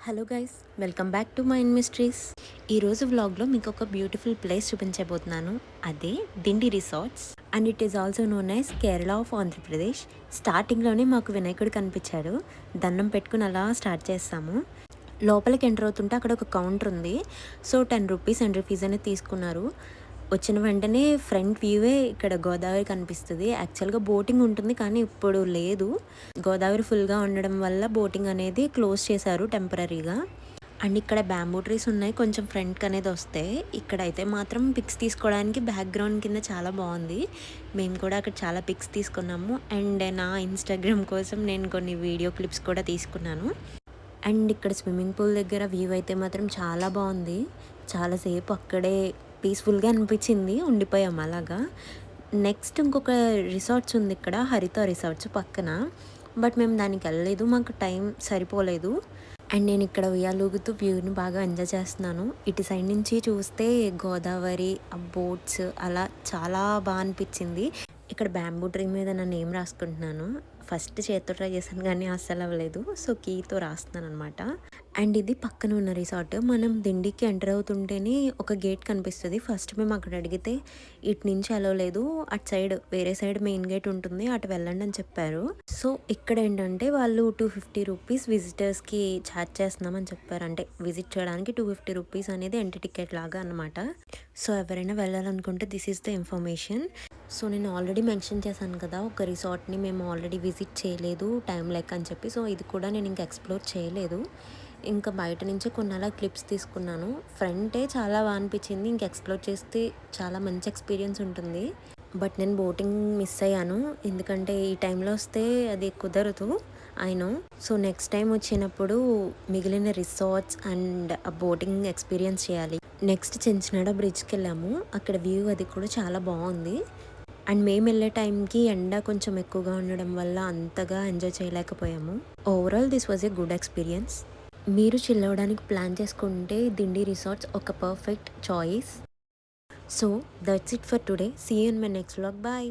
Hello guys, welcome back to mind mysteries. ఈరోజు వ్లాగ్లో మీకు ఒక బ్యూటిఫుల్ ప్లేస్ చూపించబోతున్నాను. అదే Dindi resorts and it is also known as Kerala of Andhra Pradesh. స్టార్టింగ్లోనే మాకు వినాయకుడు కనిపించాడు. దండం పెట్టుకుని అలా స్టార్ట్ చేస్తాము. లోపలికి ఎంటర్ అవుతుంటే అక్కడ ఒక కౌంటర్ ఉంది. సో 10 రూపీస్ ఎంట్రీ ఫీజ్ అనేది తీసుకున్నారు. వచ్చిన వెంటనే ఫ్రంట్ వ్యూవే ఇక్కడ గోదావరి కనిపిస్తుంది. యాక్చువల్గా బోటింగ్ ఉంటుంది కానీ ఇప్పుడు లేదు. గోదావరి ఫుల్గా ఉండడం వల్ల బోటింగ్ అనేది క్లోజ్ చేశారు టెంపరీగా. అండ్ ఇక్కడ బ్యాంబూ ట్రీస్ ఉన్నాయి, కొంచెం ఫ్రంట్కి అనేది వస్తే. ఇక్కడైతే మాత్రం పిక్స్ తీసుకోవడానికి బ్యాక్గ్రౌండ్ కింద చాలా బాగుంది. మేము కూడా అక్కడ చాలా పిక్స్ తీసుకున్నాము. అండ్ నా ఇన్స్టాగ్రామ్ కోసం నేను కొన్ని వీడియో క్లిప్స్ కూడా తీసుకున్నాను. అండ్ ఇక్కడ స్విమ్మింగ్ పూల్ దగ్గర వ్యూ అయితే మాత్రం చాలా బాగుంది. చాలాసేపు అక్కడే పీస్ఫుల్గా అనిపించింది, ఉండిపోయాం అలాగా. నెక్స్ట్ ఇంకొక రిసార్ట్స్ ఉంది ఇక్కడ, హరిత రిసార్ట్స్ పక్కన. బట్ మేము దానికి వెళ్ళలేదు, మాకు టైం సరిపోలేదు. అండ్ నేను ఇక్కడ ఉయ్యాలూగుతూ వ్యూని బాగా ఎంజాయ్ చేస్తున్నాను. ఇటు సైడ్ నుంచి చూస్తే గోదావరి, ఆ బోట్స్ అలా చాలా బాగా అనిపించింది. ఇక్కడ బ్యాంబూ ట్రీ మీద నా నేమ్ రాసుకుంటున్నాను. ఫస్ట్ చేత్తో ట్రై చేశాను కానీ అస్సలు అవ్వలేదు. సో కీతో రాస్తున్నాను అనమాట. అండ్ ఇది పక్కన ఉన్న రిసార్ట్. మనం దిండికి ఎంటర్ అవుతుంటేనే ఒక గేట్ కనిపిస్తుంది. ఫస్ట్ మేము అక్కడ అడిగితే ఇటు నుంచి అలవలేదు, అటు సైడ్ వేరే సైడ్ మెయిన్ గేట్ ఉంటుంది, అటు వెళ్ళండి అని చెప్పారు. సో ఇక్కడ ఏంటంటే వాళ్ళు 250 రూపీస్ విజిటర్స్కి ఛార్జ్ చేస్తున్నామని చెప్పారు. అంటే విజిట్ చేయడానికి 250 రూపీస్ అనేది ఎంట్రీ టికెట్ లాగా అనమాట. సో ఎవరైనా వెళ్ళాలనుకుంటే this is the information. So నేను ఆల్రెడీ మెన్షన్ చేశాను కదా, ఒక రిసార్ట్ని మేము ఆల్రెడీ విజిట్ చేయలేదు టైం లేక అని చెప్పి. సో ఇది కూడా నేను ఇంకా ఎక్స్ప్లోర్ చేయలేదు. ఇంకా బయట నుంచే కొన్ని అలా క్లిప్స్ తీసుకున్నాను. ఫ్రంటే చాలా బాగా అనిపించింది. ఇంక ఎక్స్ప్లోర్ చేస్తే చాలా మంచి ఎక్స్పీరియన్స్ ఉంటుంది. బట్ నేను బోటింగ్ మిస్ అయ్యాను, ఎందుకంటే ఈ టైంలో వస్తే అది కుదరదు అయినో. సో నెక్స్ట్ టైం వచ్చినప్పుడు మిగిలిన రిసార్ట్స్ అండ్ ఆ బోటింగ్ ఎక్స్పీరియన్స్ చేయాలి. నెక్స్ట్ చించినాడ బ్రిడ్జ్కి వెళ్ళాము. అక్కడ వ్యూ అది కూడా చాలా బాగుంది. అండ్ మేము వెళ్ళే టైంకి ఎండ కొంచెం ఎక్కువగా ఉండడం వల్ల అంతగా ఎంజాయ్ చేయలేకపోయాము. Overall this was a good experience. మీరు చిల్ అవ్వడానికి ప్లాన్ చేసుకుంటే దిండి రిసార్ట్స్ ఒక perfect choice. So that's it for today. See you in my next vlog. Bye.